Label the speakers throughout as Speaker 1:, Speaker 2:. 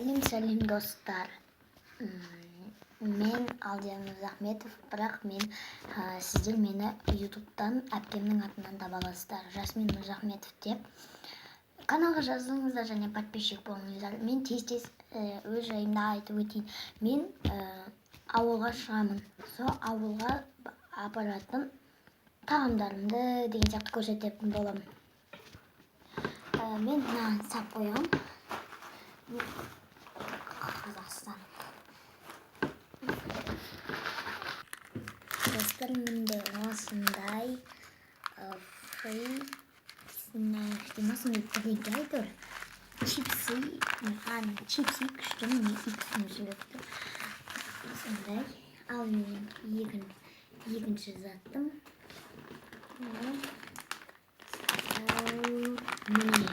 Speaker 1: Сәлем достар. Мен Алдияр Ахметов, бірақ сіздер мені ютубтан әпкемнің атынан таба аласыздар. Жасмин Мырзахметов деп. Каналға жазылыңыздар және подписчик болыңыздар. Мен тез өз жайымды айтып өтейін. Мен ауылға шығамын. Сол ауылға апаратын тағамдарымды деген сияқты көрсететін боламын. Мен мынаны сап қоямын. Қазақстан. Достар, менде осындай free snack демесін бірдеңе айтыр. Чипсы күшті мені икісін жүректі. Осындай. Ал менің екінші заттым. Міне.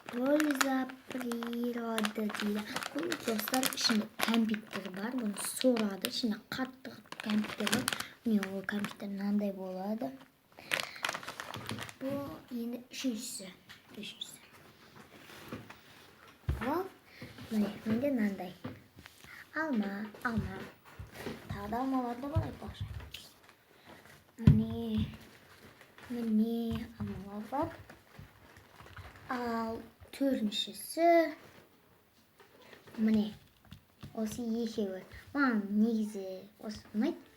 Speaker 1: Польза природы дейді. Бұл достар ішінде кәмпиттер бар. Бұны сорады. Ішінде қатты кәмпиттер бар. Міне ол кәмпиттер мынандай болады. Бұл енді үшіншісі. Ол менде мынандай. Алма. Тағы да алмалар да бар айтпақшы. Міне алмалар бар. Ал төртіншісі міне осы екеуі. Маған негізі осы ұнайды.